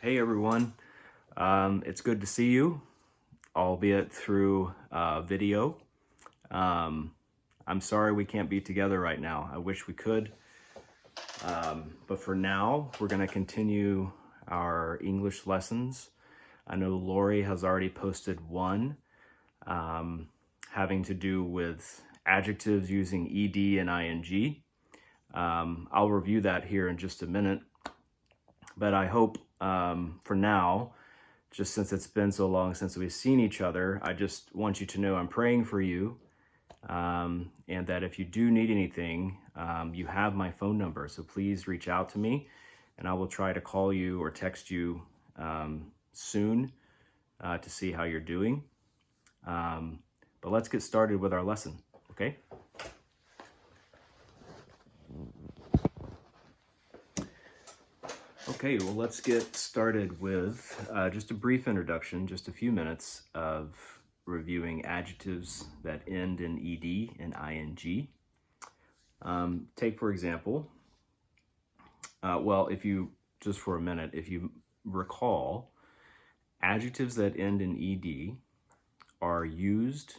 Hey everyone, it's good to see you, albeit through video. I'm sorry we can't be together right now. I wish we could, but for now, we're going to continue our English lessons. I know Lori has already posted one having to do with adjectives using ed and ing. I'll review that here in just a minute, but I hope for now, just since it's been so long since we've seen each other, I just want you to know I'm praying for you, and that if you do need anything, you have my phone number. So please reach out to me, and I will try to call you or text you soon to see how you're doing. But let's get started with our lesson, okay? Okay, well, let's get started with just a brief introduction, just a few minutes of reviewing adjectives that end in ed and ing. Take, for example, if you recall, adjectives that end in ed are used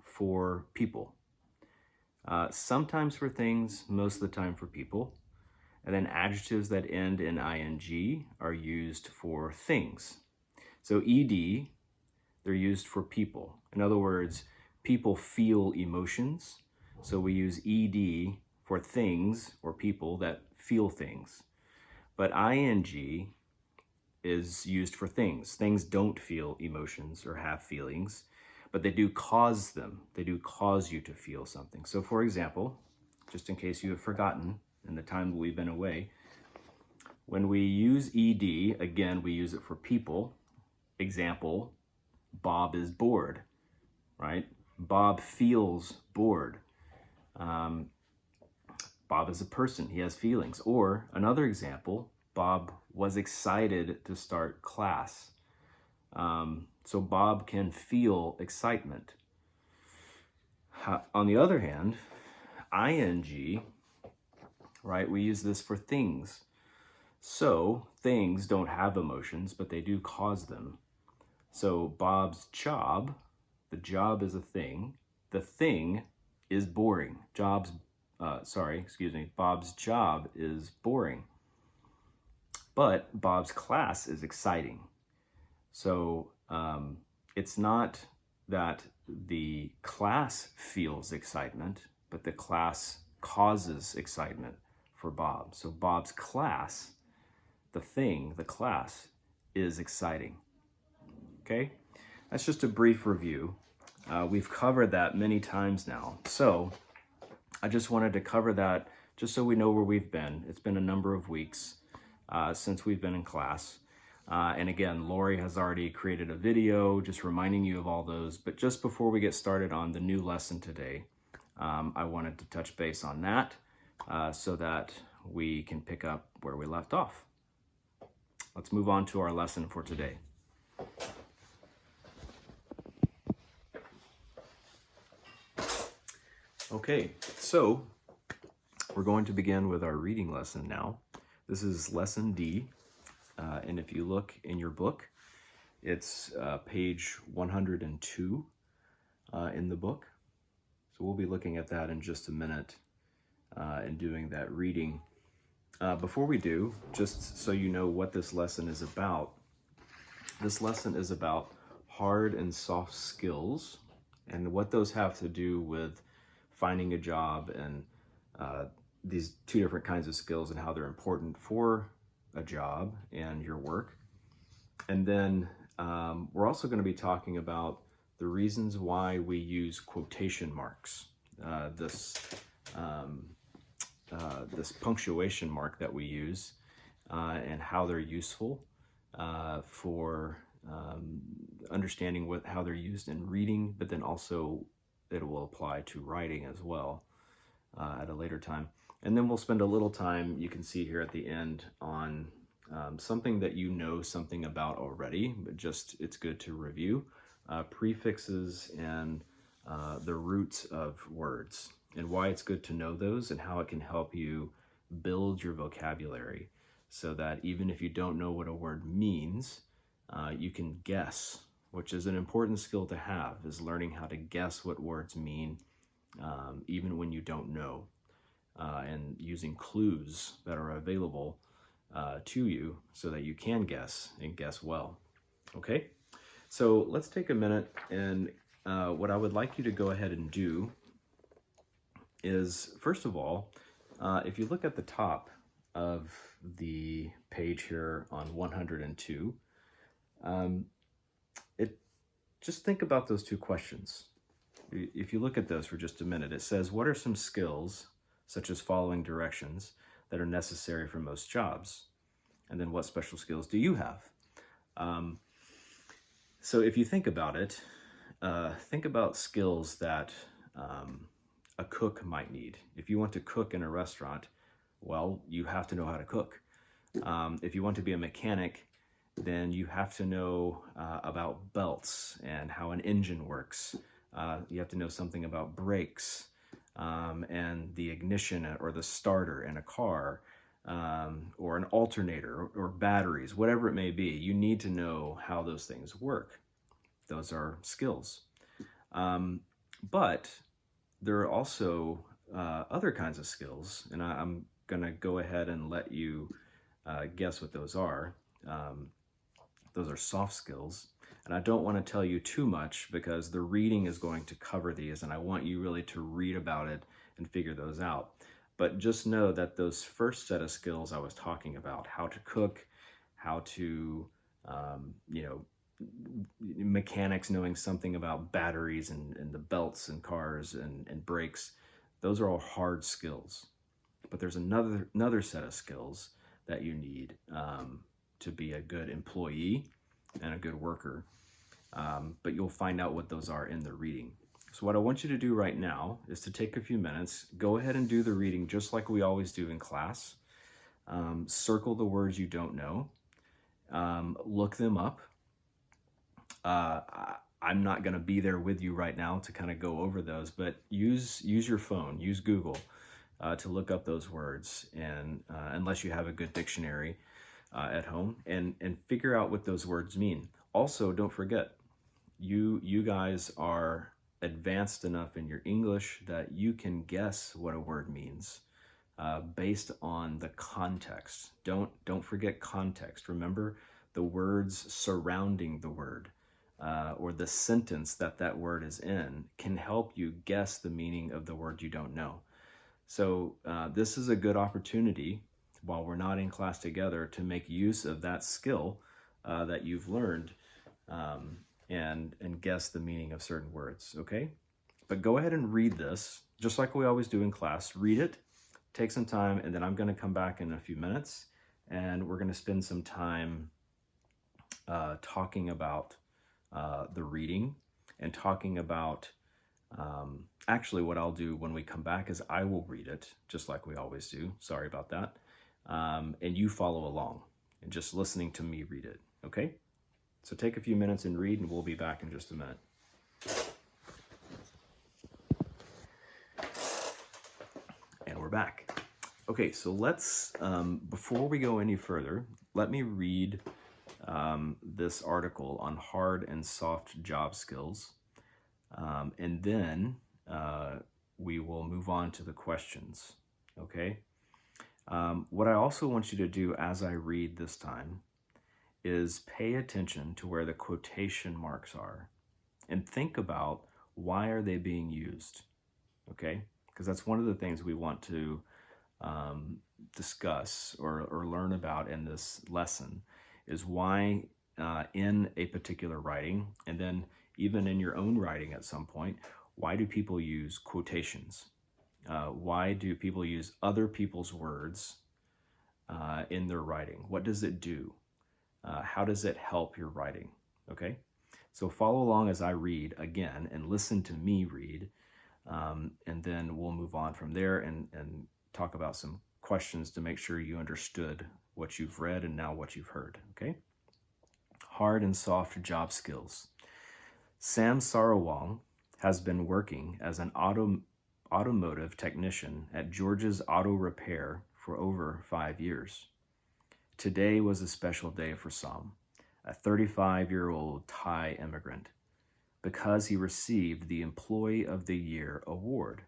for people. Sometimes for things, most of the time for people. And then adjectives that end in ing are used for things. So ed, they're used for people. In other words, people feel emotions. So we use ed for things or people that feel things. But ing is used for things. Things don't feel emotions or have feelings, but they do cause them. They do cause you to feel something. So for example, just in case you have forgotten, in the time that we've been away, when we use ed, again, we use it for people. Example, Bob is bored, right? Bob feels bored. Bob is a person, he has feelings. Or another example, Bob was excited to start class. So Bob can feel excitement. On the other hand, ing, right? We use this for things. So things don't have emotions, but they do cause them. So Bob's job, the job is a thing. The thing is boring. Bob's job is boring. But Bob's class is exciting. So it's not that the class feels excitement, but the class causes excitement for Bob. So Bob's class, the thing, the class, is exciting. Okay? That's just a brief review. We've covered that many times now. So I just wanted to cover that just so we know where we've been. It's been a number of weeks since we've been in class. And again, Lori has already created a video just reminding you of all those. But just before we get started on the new lesson today, I wanted to touch base on that so that we can pick up where we left off. Let's move on to our lesson for today. Okay, so we're going to begin with our reading lesson now. This is lesson D, and if you look in your book, it's page 102 in the book. So we'll be looking at that in just a minute and doing that reading. Before we do, just so you know what this lesson is about hard and soft skills and what those have to do with finding a job and these two different kinds of skills and how they're important for a job and your work. And then we're also going to be talking about the reasons why we use quotation marks, this punctuation mark that we use, and how they're useful for understanding how they're used in reading, but then also it will apply to writing as well at a later time. And then we'll spend a little time, you can see here at the end, on something that you know something about already, but just it's good to review. Prefixes and the roots of words, and why it's good to know those and how it can help you build your vocabulary so that even if you don't know what a word means, you can guess, which is an important skill to have, is learning how to guess what words mean, even when you don't know, and using clues that are available to you so that you can guess and guess well. Okay, so let's take a minute, and what I would like you to go ahead and do is, first of all, if you look at the top of the page here on 102, just think about those two questions. If you look at those for just a minute, it says, what are some skills, such as following directions, that are necessary for most jobs? And then what special skills do you have? So if you think about it, think about skills that a cook might need. If you want to cook in a restaurant, well, you have to know how to cook. If you want to be a mechanic, then you have to know about belts and how an engine works. You have to know something about brakes and the ignition or the starter in a car, or an alternator or batteries, whatever it may be. You need to know how those things work. Those are skills. But there are also other kinds of skills, and I'm going to go ahead and let you guess what those are. Those are soft skills, and I don't want to tell you too much because the reading is going to cover these, and I want you really to read about it and figure those out. But just know that those first set of skills I was talking about, how to cook, how to, mechanics knowing something about batteries and the belts and cars and brakes, those are all hard skills. But there's another set of skills that you need to be a good employee and a good worker. But you'll find out what those are in the reading. So what I want you to do right now is to take a few minutes, go ahead and do the reading just like we always do in class. Circle the words you don't know. Look them up. I'm not going to be there with you right now to kind of go over those, but use your phone, use Google to look up those words, and unless you have a good dictionary at home, and figure out what those words mean. Also, don't forget, you guys are advanced enough in your English that you can guess what a word means based on the context. Don't forget context. Remember the words surrounding the word, or the sentence that word is in can help you guess the meaning of the word you don't know. So this is a good opportunity, while we're not in class together, to make use of that skill that you've learned, and guess the meaning of certain words, okay? But go ahead and read this, just like we always do in class. Read it, take some time, and then I'm going to come back in a few minutes, and we're going to spend some time talking about the reading, and talking about, actually what I'll do when we come back is I will read it, just like we always do. Sorry about that. And you follow along, and just listening to me read it, okay? So take a few minutes and read, and we'll be back in just a minute. And we're back. Okay, so let's, before we go any further, let me read this article on hard and soft job skills, and then we will move on to the questions, okay? What I also want you to do as I read this time is pay attention to where the quotation marks are and think about, why are they being used, okay? Because that's one of the things we want to discuss or learn about in this lesson, is why in a particular writing, and then even in your own writing at some point, why do people use quotations? Why do people use other people's words in their writing? What does it do? How does it help your writing? Okay, so follow along as I read again, and listen to me read, and then we'll move on from there and talk about some questions to make sure you understood what you've read and now what you've heard, okay? Hard and soft job skills. Sam Sarawong has been working as an automotive technician at George's Auto Repair for over 5 years. Today was a special day for Sam, a 35-year-old Thai immigrant, because he received the Employee of the Year award.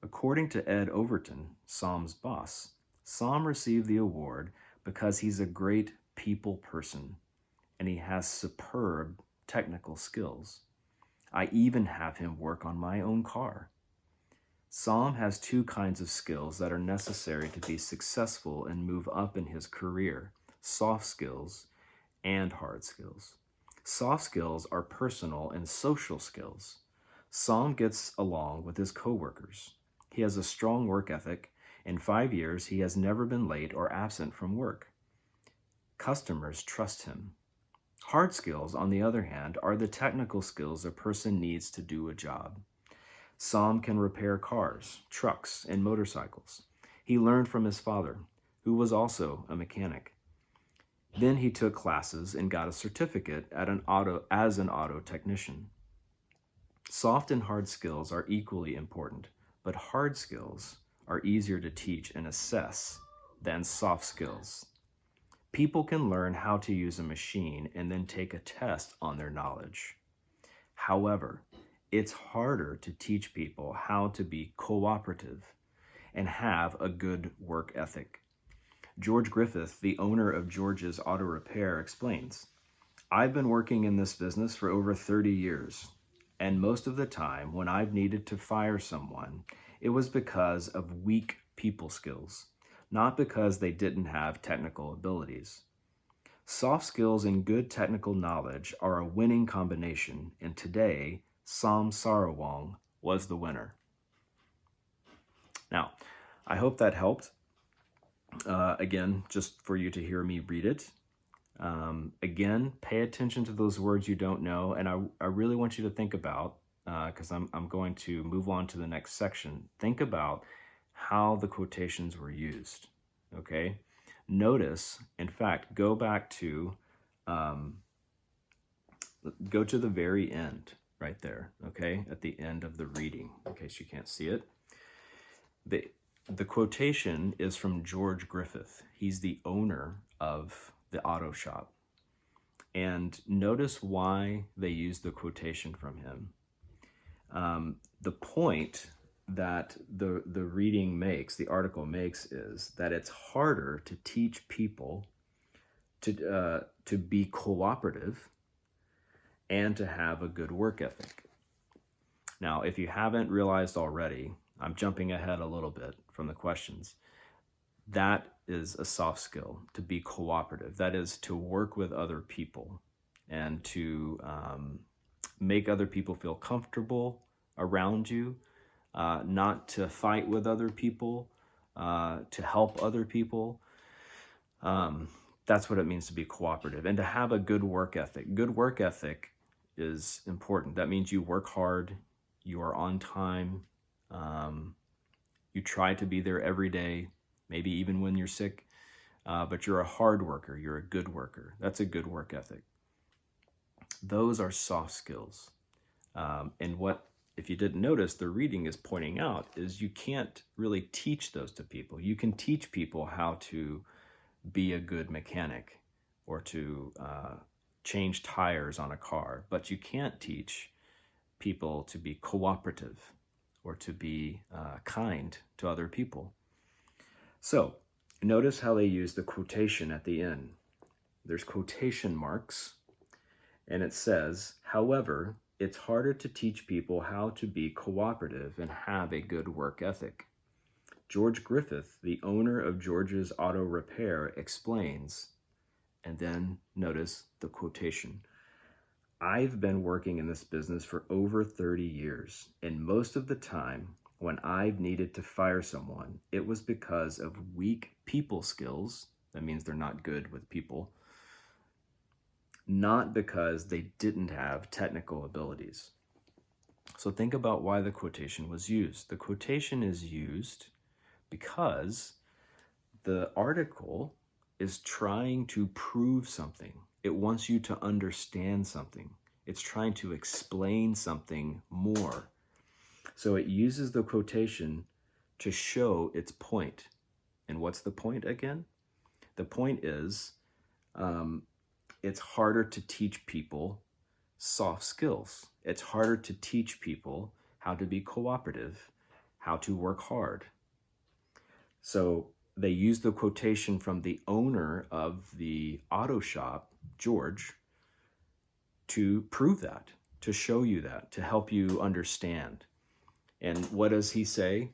According to Ed Overton, Sam's boss, Sam received the award because he's a great people person and he has superb technical skills. I even have him work on my own car. Sam has two kinds of skills that are necessary to be successful and move up in his career: soft skills and hard skills. Soft skills are personal and social skills. Sam gets along with his coworkers. He has a strong work ethic. In 5 years, he has never been late or absent from work. Customers trust him. Hard skills, on the other hand, are the technical skills a person needs to do a job. Sam can repair cars, trucks, and motorcycles. He learned from his father, who was also a mechanic. Then he took classes and got a certificate as an auto technician. Soft and hard skills are equally important, but hard skills are easier to teach and assess than soft skills. People can learn how to use a machine and then take a test on their knowledge. However, it's harder to teach people how to be cooperative and have a good work ethic. George Griffith, the owner of George's Auto Repair, explains, "I've been working in this business for over 30 years, and most of the time when I've needed to fire someone, it was because of weak people skills, not because they didn't have technical abilities. Soft skills and good technical knowledge are a winning combination, and today, Sam Sarawong was the winner." Now, I hope that helped. Again, just for you to hear me read it. Again, pay attention to those words you don't know, and I really want you to think about, because I'm going to move on to the next section. Think about how the quotations were used, okay? Notice, in fact, go to the very end, right there, okay? At the end of the reading, in case you can't see it. The quotation is from George Griffith. He's the owner of the auto shop. And notice why they used the quotation from him. The point that the reading makes, the article makes, is that it's harder to teach people to be cooperative and to have a good work ethic. Now, if you haven't realized already, I'm jumping ahead a little bit from the questions. That is a soft skill, to be cooperative. That is to work with other people and to make other people feel comfortable around you, not to fight with other people, to help other people. That's what it means to be cooperative and to have a good work ethic. Good work ethic is important. That means you work hard, you are on time, you try to be there every day, maybe even when you're sick, but you're a hard worker, you're a good worker. That's a good work ethic. Those are soft skills. And what, if you didn't notice, the reading is pointing out is you can't really teach those to people. You can teach people how to be a good mechanic or to change tires on a car, but you can't teach people to be cooperative or to be kind to other people. So notice how they use the quotation at the end. There's quotation marks, and it says, "However, it's harder to teach people how to be cooperative and have a good work ethic." George Griffith, the owner of George's Auto Repair, explains, and then notice the quotation, "I've been working in this business for over 30 years, and most of the time when I've needed to fire someone, it was because of weak people skills." That means they're not good with people. "Not because they didn't have technical abilities." So think about why the quotation was used. The quotation is used because the article is trying to prove something. It wants you to understand something. It's trying to explain something more. So it uses the quotation to show its point. And what's the point again? The point is, it's harder to teach people soft skills. It's harder to teach people how to be cooperative, how to work hard. So they use the quotation from the owner of the auto shop, George, to prove that, to show you that, to help you understand. And what does he say?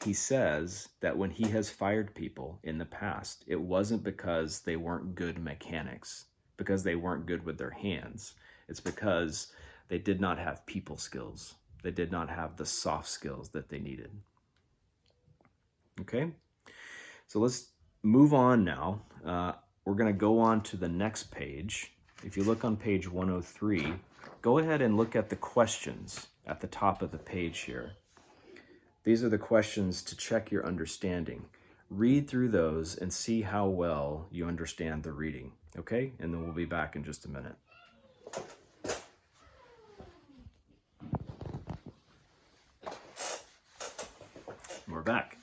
He says that when he has fired people in the past, it wasn't because they weren't good mechanics, because they weren't good with their hands. It's because they did not have people skills. They did not have the soft skills that they needed. Okay, so let's move on now. We're going to go on to the next page. If you look on page 103, go ahead and look at the questions at the top of the page here. These are the questions to check your understanding. Read through those and see how well you understand the reading, okay? And then we'll be back in just a minute. We're back.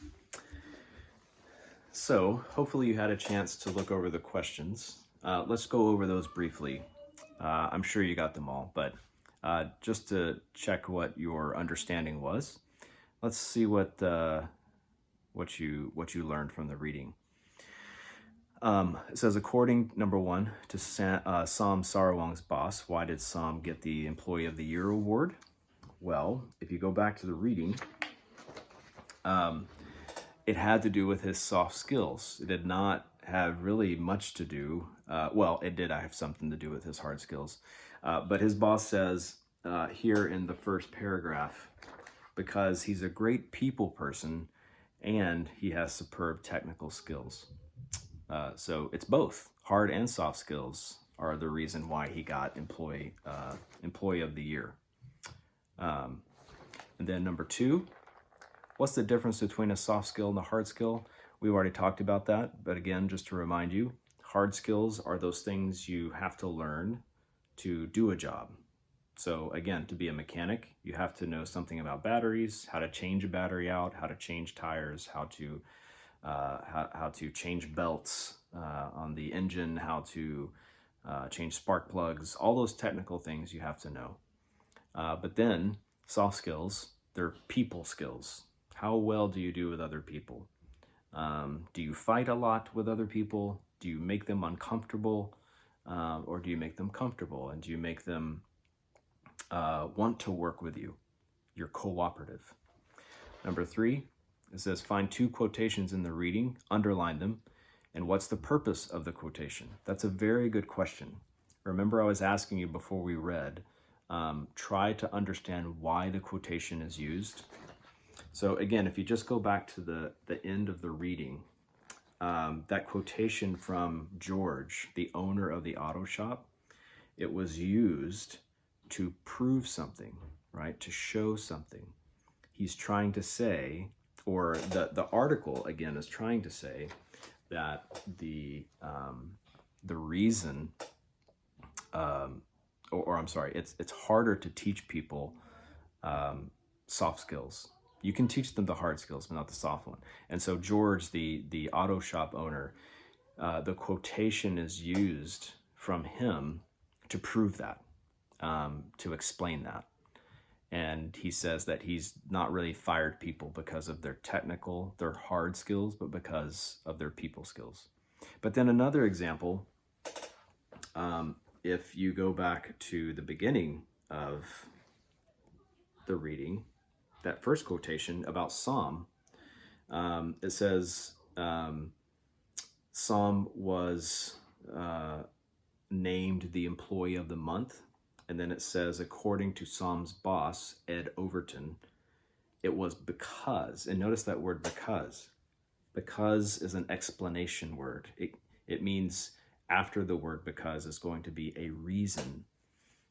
So hopefully you had a chance to look over the questions. Let's go over those briefly. I'm sure you got them all, but just to check what your understanding was, let's see what you learned from the reading. It says, according, number one, to Sam Sarawang's boss, why did Sam get the Employee of the Year award? Well, if you go back to the reading, it had to do with his soft skills. It did not have really much to do, well, it did have something to do with his hard skills. But his boss says here in the first paragraph, because he's a great people person and he has superb technical skills. So it's both. Hard and soft skills are the reason why he got Employee of the Year. And then number two, what's the difference between a soft skill and a hard skill? We've already talked about that, but again, just to remind you, hard skills are those things you have to learn to do a job. So again, to be a mechanic, you have to know something about batteries, how to change a battery out, how to change tires, how to change belts on the engine, how to change spark plugs, all those technical things you have to know. But then soft skills, they're people skills. How well do you do with other people? Do you fight a lot with other people? Do you make them uncomfortable? Or do you make them comfortable? And do you make them want to work with you? You're cooperative. Number three, it says find two quotations in the reading, underline them, and what's the purpose of the quotation? That's a very good question. Remember I was asking you before we read, try to understand why the quotation is used. So again, if you just go back to the end of the reading, that quotation from George, the owner of the auto shop, it was used to prove something, right? To show something. He's trying to say, or the article again is trying to say that the reason, or I'm sorry, it's harder to teach people soft skills. You can teach them the hard skills, but not the soft one. And so George, the auto shop owner, the quotation is used from him to prove that, to explain that. And he says that he's not really fired people because of their hard skills, but because of their people skills. But then another example, if you go back to the beginning of the reading, that first quotation about Sam, it says Sam was named the Employee of the Month. And then it says, according to Sam's boss, Ed Overton, it was because, and notice that word because. Because is an explanation word. It means after the word because is going to be a reason.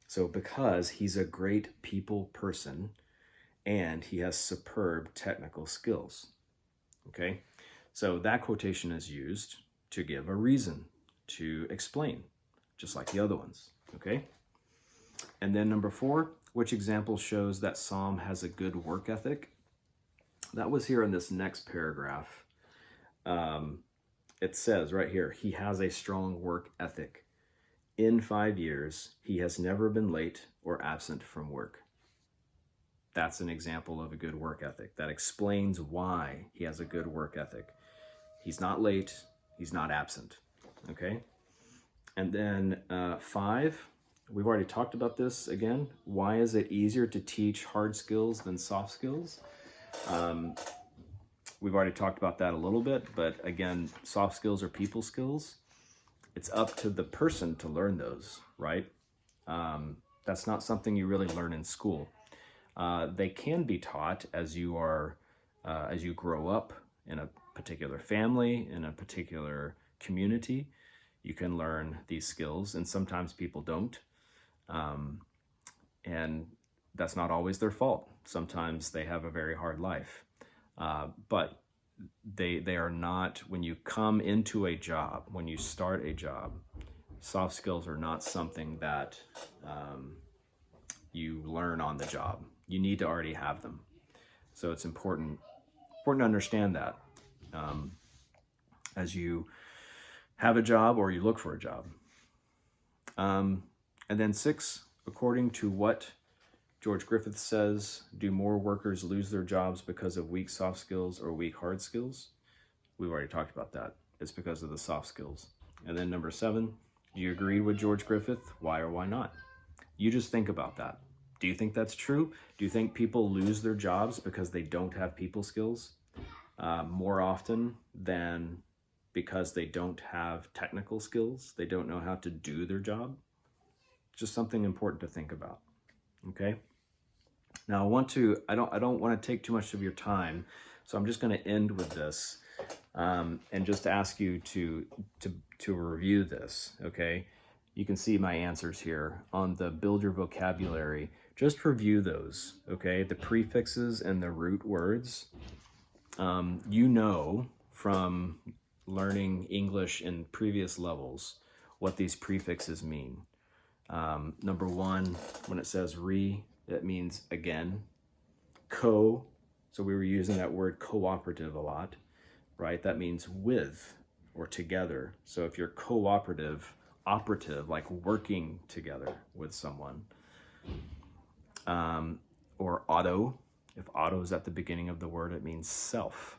So because he's a great people person and he has superb technical skills. Okay, so that quotation is used to give a reason, to explain, just like the other ones. Okay. And then number four, which example shows that Sam has a good work ethic? That was here in this next paragraph. it says right here, he has a strong work ethic. In 5 years, he has never been late or absent from work. That's an example of a good work ethic. That explains why he has a good work ethic. He's not late, he's not absent, okay? And then 5, we've already talked about this again. Why is it easier to teach hard skills than soft skills? We've already talked about that a little bit, but again, soft skills are people skills. It's up to the person to learn those, right? That's not something you really learn in school. They can be taught as you grow up in a particular family, in a particular community. You can learn these skills, and sometimes people don't. And that's not always their fault. Sometimes they have a very hard life. But they are not, when you come into a job, when you start a job, soft skills are not something that you learn on the job. You need to already have them. So it's important to understand that as you have a job or you look for a job. And then 6, according to what George Griffith says, do more workers lose their jobs because of weak soft skills or weak hard skills? We've already talked about that. It's because of the soft skills. And then number 7, do you agree with George Griffith? Why or why not? You just think about that. Do you think that's true? Do you think people lose their jobs because they don't have people skills more often than because they don't have technical skills? They don't know how to do their job? Just something important to think about. Okay. Now I don't want to take too much of your time, so I'm just going to end with this and just ask you to review this. Okay. You can see my answers here on the build your vocabulary. Just review those. Okay. The prefixes and the root words. You know from learning English in previous levels what these prefixes mean. Number 1, when it says re, it means again. Co, so we were using that word cooperative a lot, right? That means with or together. So if you're cooperative, operative, like working together with someone. Or auto, if auto is at the beginning of the word, it means self.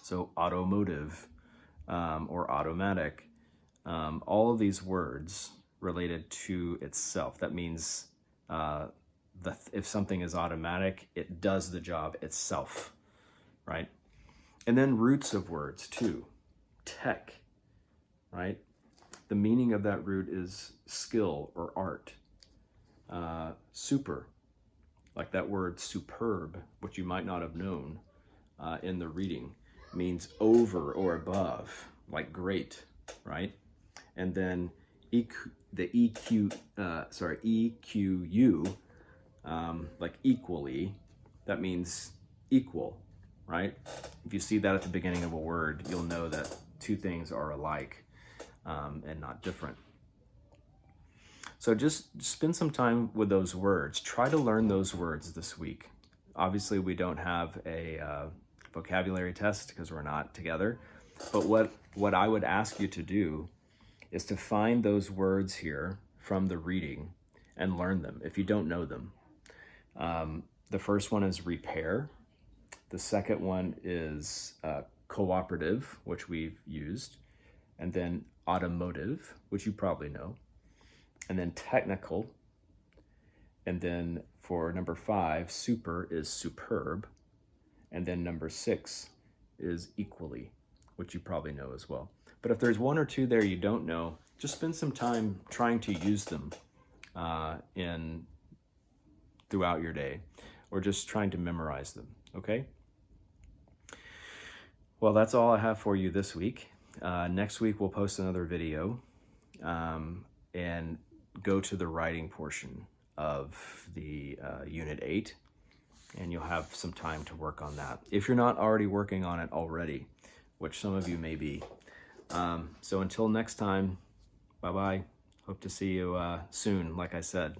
So automotive or automatic, all of these words related to itself. That means if something is automatic, it does the job itself, right? And then roots of words too. Tech, right? The meaning of that root is skill or art. Super, like that word superb, which you might not have known in the reading, means over or above, like great, right? And then EQU, like equally, that means equal, right? If you see that at the beginning of a word, you'll know that two things are alike and not different. So just spend some time with those words. Try to learn those words this week. Obviously, we don't have a vocabulary test because we're not together. But what I would ask you to do is to find those words here from the reading and learn them if you don't know them. The first one is repair. The second one is cooperative, which we've used. And then automotive, which you probably know. And then technical. And then for number 5, super is superb. And then number 6 is equally, which you probably know as well. But if there's one or two there you don't know, just spend some time trying to use them throughout your day, or just trying to memorize them, okay? Well, that's all I have for you this week. Next week, we'll post another video and go to the writing portion of the Unit 8, and you'll have some time to work on that. If you're not already working on it already, which some of you may be. So until next time, bye-bye. Hope to see you soon, like I said.